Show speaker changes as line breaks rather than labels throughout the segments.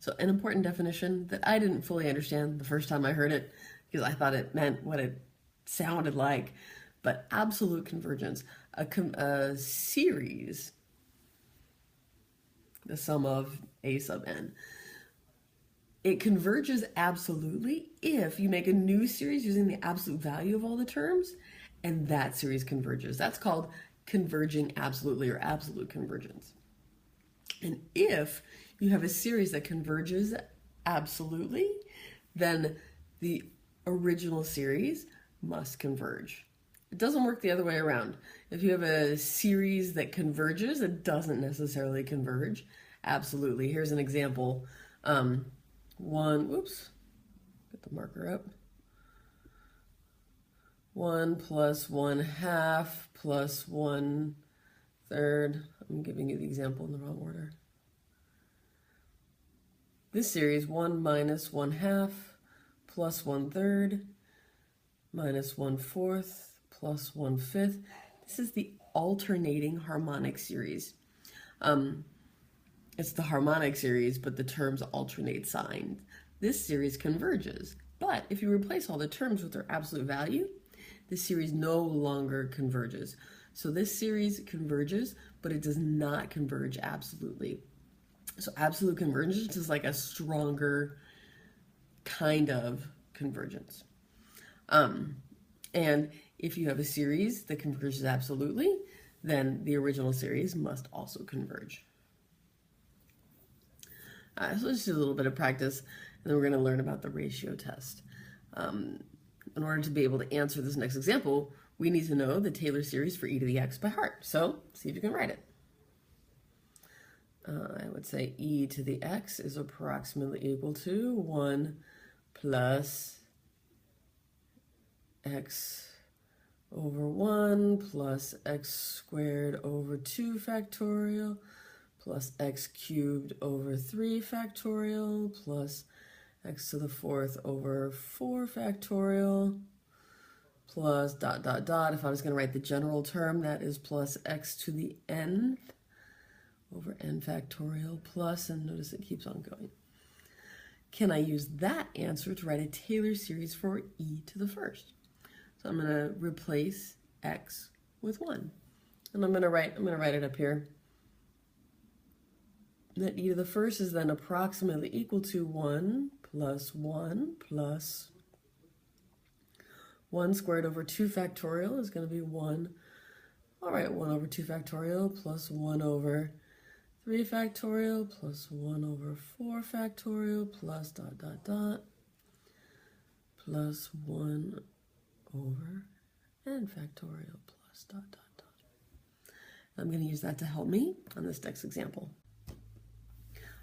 So an important definition that I didn't fully understand the first time I heard it, because I thought it meant what it sounded like, but absolute convergence, a series, the sum of a sub n, it converges absolutely if you make a new series using the absolute value of all the terms, and that series converges. That's called converging absolutely, or absolute convergence. And if you have a series that converges absolutely, then the original series must converge. It doesn't work the other way around. If you have a series that converges, it doesn't necessarily converge absolutely. Here's an example. Get the marker up. 1 plus 1/2 plus 1/3. I'm giving you the example in the wrong order. This series, 1 minus 1/2 plus 1/3 minus 1/4 plus 1/5. This is the alternating harmonic series. It's the harmonic series, but the terms alternate sign. This series converges, but if you replace all the terms with their absolute value, the series no longer converges. So this series converges, but it does not converge absolutely. So absolute convergence is like a stronger kind of convergence. And if you have a series that converges absolutely, then the original series must also converge. So let's do a little bit of practice, and then we're going to learn about the ratio test. In order to be able to answer this next example, we need to know the Taylor series for e to the x by heart. So see if you can write it. I would say e to the x is approximately equal to 1 plus x over 1 plus x squared over 2 factorial plus x cubed over 3 factorial plus x to the 4th over 4 factorial plus dot dot dot. If I was going to write the general term, that is plus x to the nth over n factorial plus, and notice it keeps on going. Can I use that answer to write a Taylor series for e to the first? So I'm going to replace x with 1. And I'm going to write it up here. That e to the first is then approximately equal to 1 plus 1 plus 1 squared over 2 factorial is going to be 1. All right, 1 over 2 factorial plus 1 over 3 factorial plus 1 over 4 factorial plus dot dot dot plus 1 over n factorial plus dot dot dot. I'm going to use that to help me on this next example.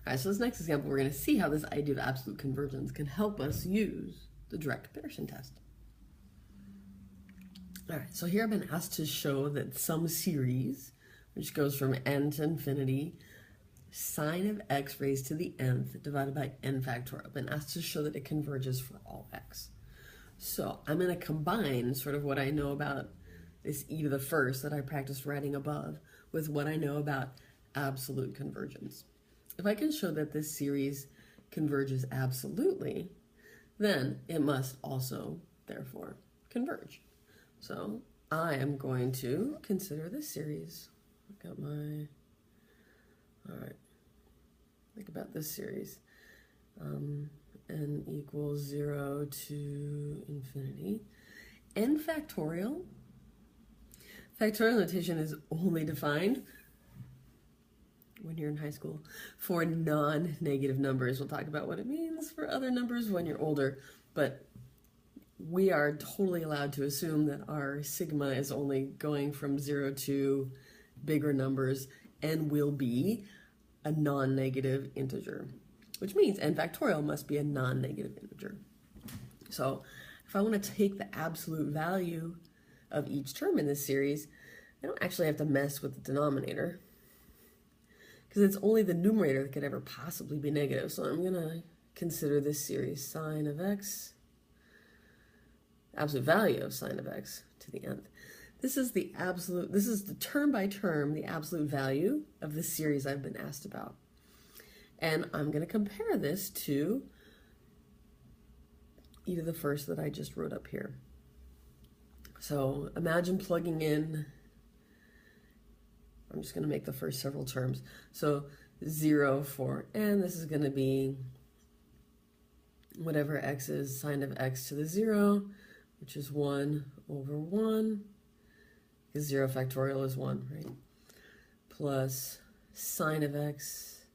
All right, so this next example, we're going to see how this idea of absolute convergence can help us use the direct comparison test. All right, so here I've been asked to show that some series, which goes from n to infinity, sine of x raised to the nth divided by n factorial. I've been asked to show that it converges for all x. So I'm going to combine sort of what I know about this e to the first that I practiced writing above with what I know about absolute convergence. If I can show that this series converges absolutely, then it must also, therefore, converge. So I am going to consider this series. I've got my, all right, think about this series. N equals 0 to infinity. N factorial. Factorial notation is only defined when you're in high school for non-negative numbers. We'll talk about what it means for other numbers when you're older, but we are totally allowed to assume that our sigma is only going from 0 to bigger numbers and will be a non-negative integer, which means n factorial must be a non-negative integer. So if I want to take the absolute value of each term in this series, I don't actually have to mess with the denominator, because it's only the numerator that could ever possibly be negative. So I'm going to consider this series sine of x, absolute value of sine of x to the nth. This is the absolute, this is the term by term, the absolute value of the series I've been asked about. And I'm going to compare this to e to the first that I just wrote up here. So imagine plugging in, I'm just going to make the first several terms. So 0 for n, this is going to be whatever x is, sine of x to the 0, which is 1 over 1, because 0 factorial is 1, right? Plus sine of x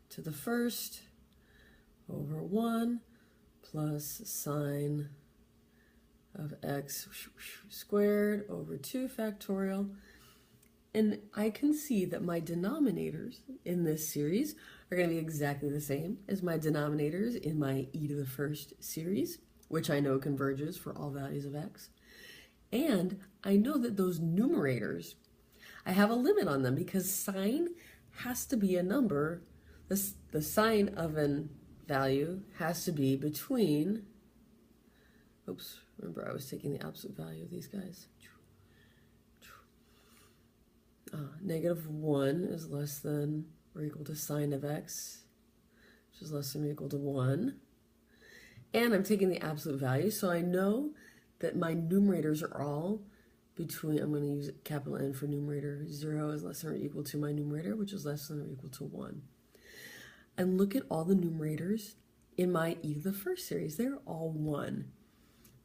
to the first over 1 plus sine of x squared over 2 factorial. And I can see that my denominators in this series are going to be exactly the same as my denominators in my e to the first series, which I know converges for all values of x. And I know that those numerators, I have a limit on them because sine has to be a number. The sine of a value has to be between, oops, remember I was taking the absolute value of these guys. -1 is less than or equal to sine of x, which is less than or equal to 1. And I'm taking the absolute value, so I know that my numerators are all between, I'm going to use capital N for numerator, 0 is less than or equal to my numerator, which is less than or equal to 1. And look at all the numerators in my e to the first series. They're all 1.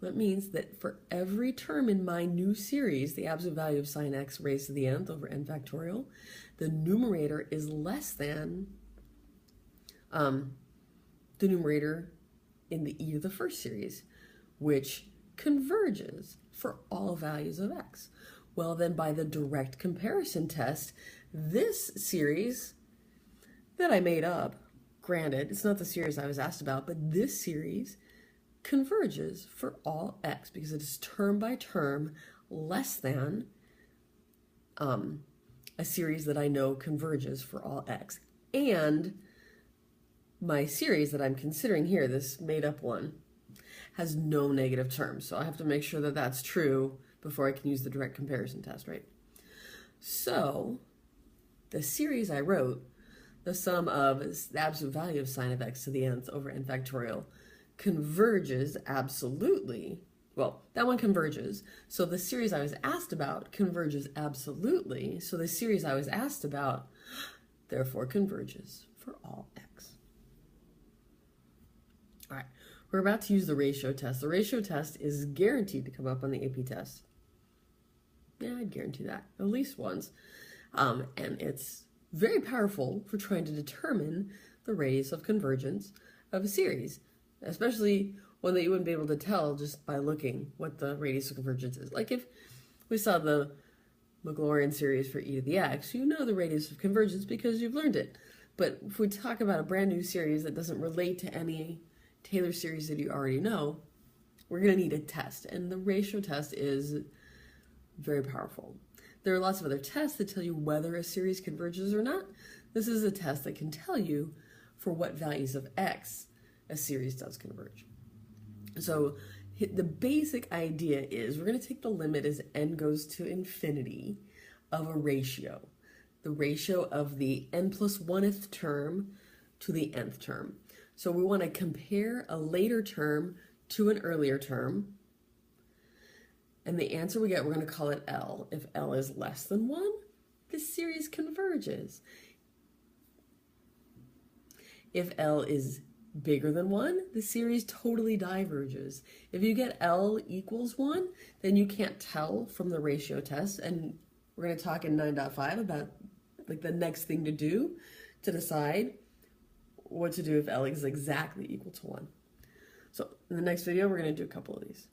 That means that for every term in my new series, the absolute value of sine x raised to the nth over n factorial, the numerator is less than the numerator in the e to the first series, which converges for all values of x. Well, then by the direct comparison test, this series that I made up, granted, it's not the series I was asked about, but this series converges for all x because it is term by term less than a series that I know converges for all x. And my series that I'm considering here, this made up one, has no negative terms. So I have to make sure that that's true before I can use the direct comparison test, right? So the series I wrote, the sum of the absolute value of sine of x to the nth over n factorial, converges absolutely. Well, that one converges. So the series I was asked about converges absolutely. So the series I was asked about therefore converges for all x. All right, we're about to use the ratio test. The ratio test is guaranteed to come up on the AP test. Yeah, I'd guarantee that at least once. And it's very powerful for trying to determine the radius of convergence of a series, especially one that you wouldn't be able to tell just by looking what the radius of convergence is. Like if we saw the Maclaurin series for e to the x, you know the radius of convergence because you've learned it. But if we talk about a brand new series that doesn't relate to any Taylor series that you already know, we're going to need a test. And the ratio test is very powerful. There are lots of other tests that tell you whether a series converges or not. This is a test that can tell you for what values of x a series does converge. So the basic idea is we're going to take the limit as n goes to infinity of a ratio. The ratio of the n plus 1th term to the nth term. So we want to compare a later term to an earlier term. And the answer we get, we're going to call it L. If L is less than 1, this series converges. If L is bigger than 1, the series totally diverges. If you get L equals 1, then you can't tell from the ratio test. And we're going to talk in 9.5 about like the next thing to do to decide what to do if L is exactly equal to 1. So in the next video, we're going to do a couple of these.